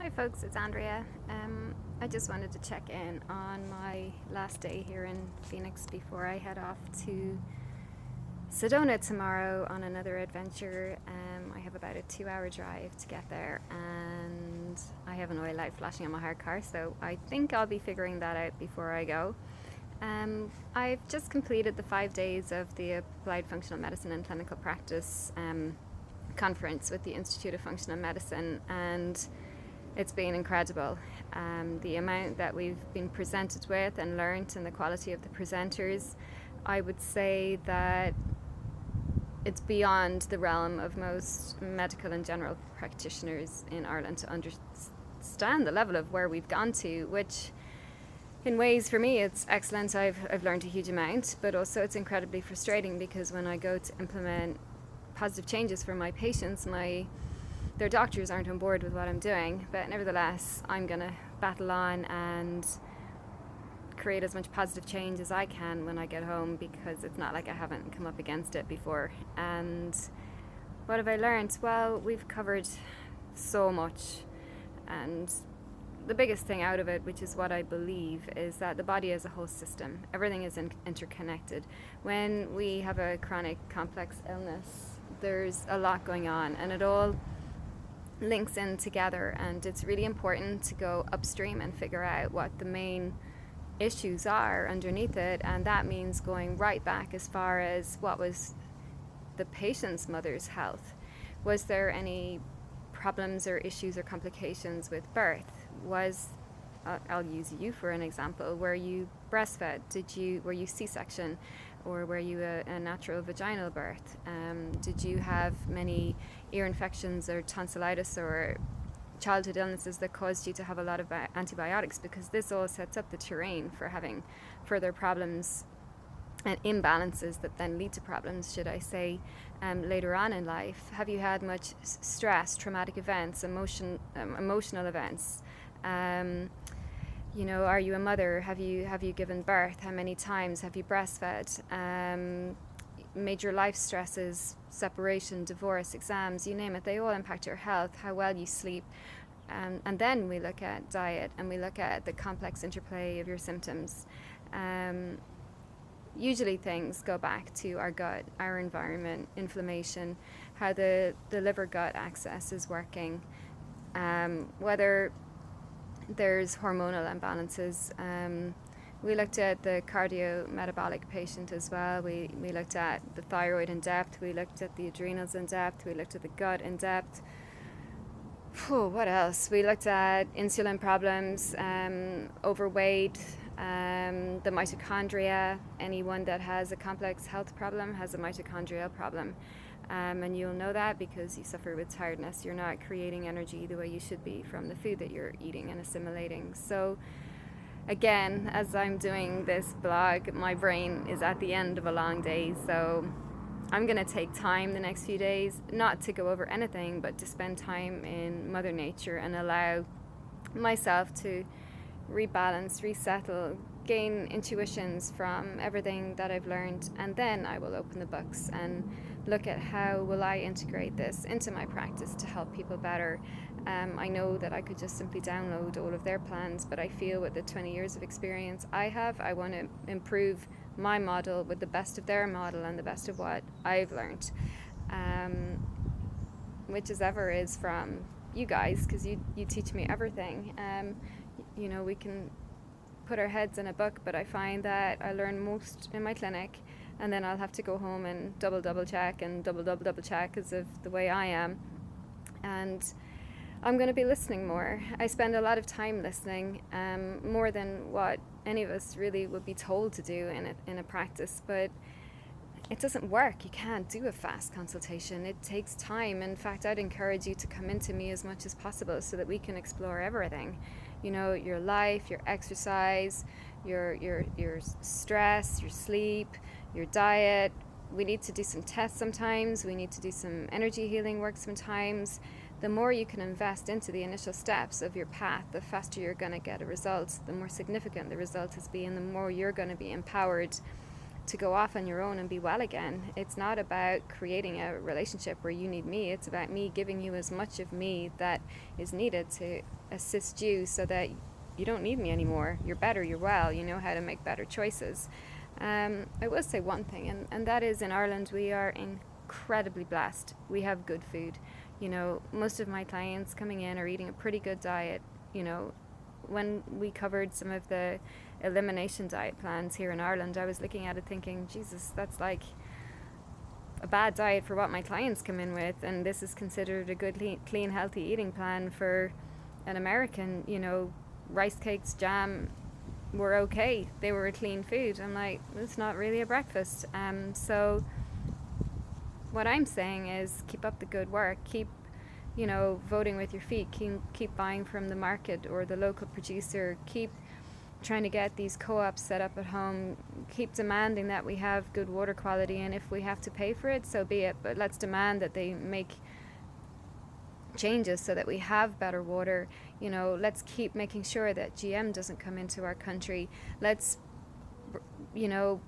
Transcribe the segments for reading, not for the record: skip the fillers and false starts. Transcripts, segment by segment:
Hi folks, it's Andrea. I just wanted to check in on my last day here in Phoenix before I head off to Sedona tomorrow on another adventure. I have about a 2-hour drive to get there, and I have an oil light flashing on my hard car, so I think I'll be figuring that out before I go. I've just completed the 5 days of the Applied Functional Medicine and Clinical Practice conference with the Institute of Functional Medicine, and it's been incredible. The amount that we've been presented with and learnt, and the quality of the presenters, I would say that it's beyond the realm of most medical and general practitioners in Ireland to understand the level of where we've gone to, which in ways for me it's excellent. I've learned a huge amount, but also it's incredibly frustrating because when I go to implement positive changes for my patients, their doctors aren't on board with what I'm doing, but nevertheless I'm going to battle on and create as much positive change as I can when I get home, because it's not like I haven't come up against it before. And what have I learned? Well, we've covered so much, and the biggest thing out of it, which is what I believe, is that the body is a whole system. Everything is interconnected. When we have a chronic complex illness, there's a lot going on, and it all links in together, and it's really important to go upstream and figure out what the main issues are underneath it, and that means going right back as far as what was the patient's mother's health. Was there any problems or issues or complications with birth? I'll use you for an example. Were you breastfed? Were you C-section, or were you a natural vaginal birth? Did you have many ear infections or tonsillitis or childhood illnesses that caused you to have a lot of antibiotics? Because this all sets up the terrain for having further problems and imbalances that then lead to problems, should I say, later on in life. Have you had much stress, traumatic events, emotional events? Are you a mother? Have you given birth? How many times have you breastfed? Major life stresses, separation, divorce, exams, you name it, they all impact your health, how well you sleep. And then we look at diet, and we look at the complex interplay of your symptoms. Usually things go back to our gut, our environment, inflammation, how the liver-gut axis is working, whether there's hormonal imbalances. We looked at the cardiometabolic patient as well. We looked at the thyroid in depth. We looked at the adrenals in depth. We looked at the gut in depth. What else? We looked at insulin problems, overweight, the mitochondria. Anyone that has a complex health problem has a mitochondrial problem. And you'll know that because you suffer with tiredness. You're not creating energy the way you should be from the food that you're eating and assimilating. So again, as I'm doing this blog, my brain is at the end of a long day, so I'm going to take time the next few days, not to go over anything, but to spend time in Mother Nature and allow myself to rebalance, resettle, gain intuitions from everything that I've learned, and then I will open the books and look at how will I integrate this into my practice to help people better. I know that I could just simply download all of their plans, but I feel with the 20 years of experience I have, I want to improve my model with the best of their model and the best of what I've learned, which as ever is from you guys, because you teach me everything. We can put our heads in a book, but I find that I learn most in my clinic, and then I'll have to go home and double check and double check because of the way I am. And I'm going to be listening more. I spend a lot of time listening, more than what any of us really would be told to do in a practice, but it doesn't work. You can't do a fast consultation. It takes time. In fact, I'd encourage you to come into me as much as possible so that we can explore everything. Your life, your exercise, your stress, your sleep, your diet. We need to do some tests sometimes. We need to do some energy healing work sometimes. The more you can invest into the initial steps of your path, the faster you're going to get a result. The more significant the result has been, the more you're going to be empowered to go off on your own and be well again. It's not about creating a relationship where you need me. It's about me giving you as much of me that is needed to assist you so that you don't need me anymore. You're better, you're well, you know how to make better choices. I will say one thing, and that is in Ireland we are incredibly blessed. We have good food. You know, most of my clients coming in are eating a pretty good diet. You know, when we covered some of the elimination diet plans here in Ireland, I was looking at it thinking, Jesus, that's like a bad diet for what my clients come in with, and this is considered a good, clean, healthy eating plan for an American. You know, rice cakes, jam were okay. They were a clean food. I'm like, it's not really a breakfast. So what I'm saying is keep up the good work. Keep, you know, voting with your feet. Keep buying from the market or the local producer. Keep trying to get these co-ops set up at home. Keep demanding that we have good water quality, and if we have to pay for it, so be it. But let's demand that they make changes so that we have better water. You know, let's keep making sure that GM doesn't come into our country. Let's, you know,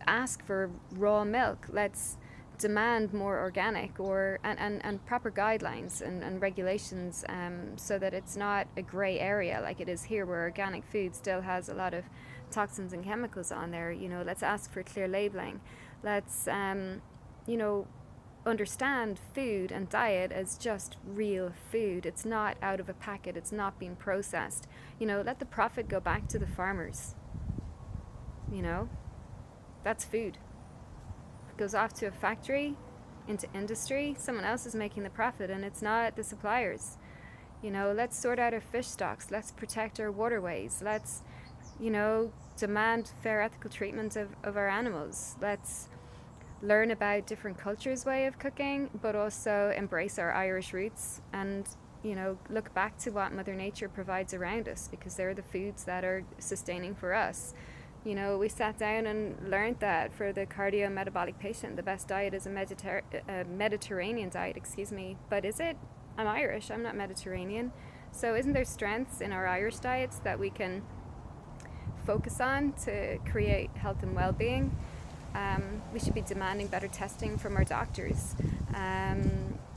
ask for raw milk. Let's demand more organic or and proper guidelines and regulations, so that it's not a gray area like it is here, where organic food still has a lot of toxins and chemicals on there. You know, let's ask for clear labeling. Let's you know, understand food and diet as just real food. It's not out of a packet. It's not being processed. You know, let the profit go back to the farmers. You know, that's food. It goes off to a factory, into industry. Someone else is making the profit, and it's not the suppliers. You know, let's sort out our fish stocks. Let's protect our waterways. Let's, you know, demand fair ethical treatment of our animals. Let's learn about different cultures' way of cooking, but also embrace our Irish roots and, you know, look back to what Mother Nature provides around us, because they're the foods that are sustaining for us. You know, we sat down and learned that for the cardiometabolic patient, the best diet is a Mediterranean diet, But is it? I'm Irish, I'm not Mediterranean. So isn't there strengths in our Irish diets that we can focus on to create health and well-being? We should be demanding better testing from our doctors,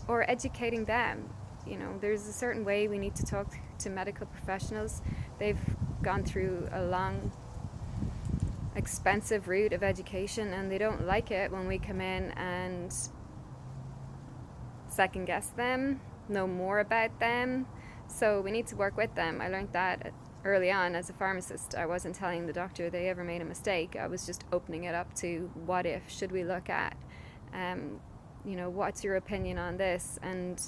or educating them. You know, there's a certain way we need to talk to medical professionals. They've gone through a long, expensive route of education, and they don't like it when we come in and second guess them, know more about them. So we need to work with them. I learned that early on as a pharmacist. I wasn't telling the doctor they ever made a mistake. I was just opening it up to what if, should we look at, you know, what's your opinion on this? And,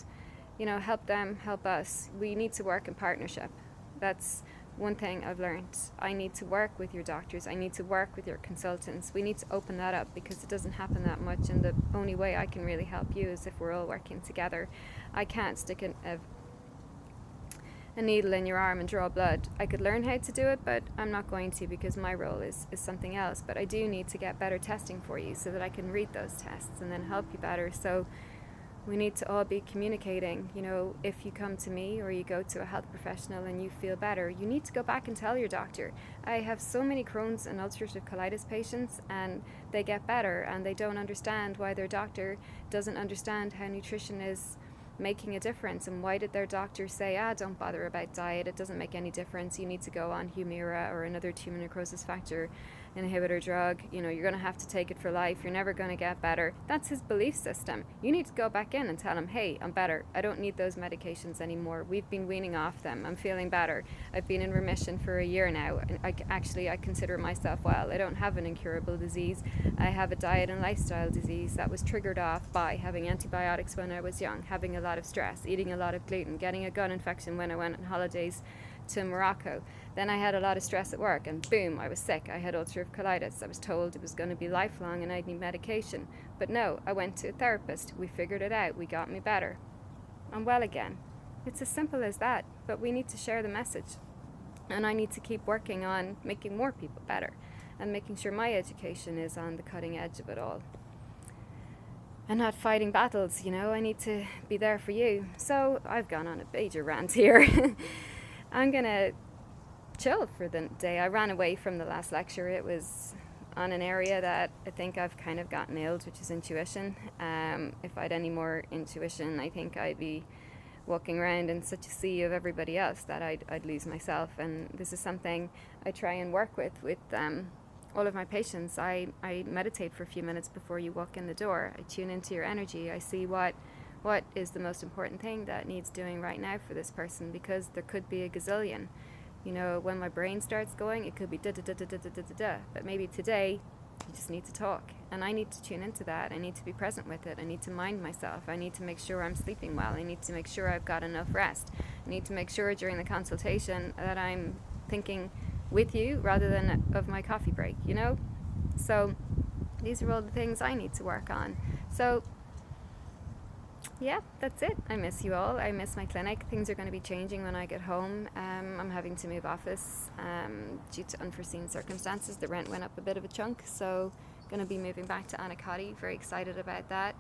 you know, help them, help us. We need to work in partnership. That's one thing I've learned. I need to work with your doctors. I need to work with your consultants. We need to open that up, because it doesn't happen that much, and the only way I can really help you is if we're all working together. I can't stick a needle in your arm and draw blood. I could learn how to do it, but I'm not going to, because my role is something else. But I do need to get better testing for you so that I can read those tests and then help you better. So we need to all be communicating. You know, if you come to me or you go to a health professional and you feel better, you need to go back and tell your doctor. I have so many Crohn's and ulcerative colitis patients, and they get better, and they don't understand why their doctor doesn't understand how nutrition is making a difference, and why did their doctor say, don't bother about diet, it doesn't make any difference, you need to go on Humira or another tumor necrosis factor inhibitor drug, you know, you're going to have to take it for life, you're never going to get better. That's his belief system. You need to go back in and tell him, hey, I'm better, I don't need those medications anymore, we've been weaning off them, I'm feeling better, I've been in remission for a year now, and I consider myself well. I don't have an incurable disease. I have a diet and lifestyle disease that was triggered off by having antibiotics when I was young, having a lot of stress, eating a lot of gluten, getting a gun infection when I went on holidays to Morocco. Then I had a lot of stress at work, and boom, I was sick. I had ulcerative colitis. I was told it was going to be lifelong and I'd need medication. But no, I went to a therapist. We figured it out. We got me better. I'm well again. It's as simple as that, but we need to share the message. And I need to keep working on making more people better and making sure my education is on the cutting edge of it all. And not fighting battles, you know, I need to be there for you. So I've gone on a major rant here. I'm going to chill for the day. I ran away from the last lecture. It was on an area that I think I've kind of got nailed, which is intuition. If I had any more intuition, I think I'd be walking around in such a sea of everybody else that I'd lose myself. And this is something I try and work with all of my patients. I meditate for a few minutes before you walk in the door. I tune into your energy. I see what is the most important thing that needs doing right now for this person, because there could be a gazillion. You know, when my brain starts going, it could be da da da da da da da da. But maybe today, you just need to talk. And I need to tune into that. I need to be present with it. I need to mind myself. I need to make sure I'm sleeping well. I need to make sure I've got enough rest. I need to make sure during the consultation that I'm thinking with you rather than of my coffee break, you know? So these are all the things I need to work on. So yeah, that's it. I miss you all. I miss my clinic. Things are going to be changing when I get home. I'm having to move office due to unforeseen circumstances. The rent went up a bit of a chunk, so going to be moving back to Anacati. Very excited about that.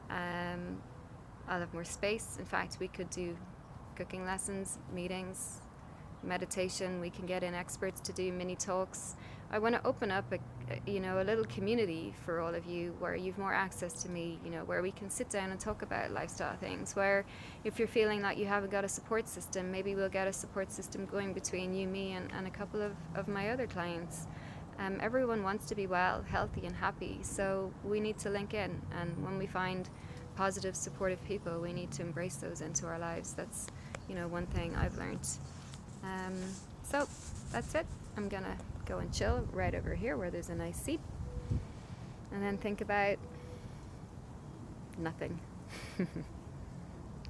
I'll have more space. In fact, we could do cooking lessons, meetings, meditation. We can get in experts to do mini talks. I want to open up a little community for all of you where you've more access to me, where we can sit down and talk about lifestyle things, where if you're feeling that you haven't got a support system, maybe we'll get a support system going between you, me, and a couple of my other clients. Everyone wants to be well, healthy and happy, so we need to link in, and when we find positive, supportive people, we need to embrace those into our lives. That's, one thing I've learned. So that's it. I'm gonna go and chill right over here where there's a nice seat, and then think about nothing.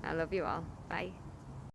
I love you all. Bye.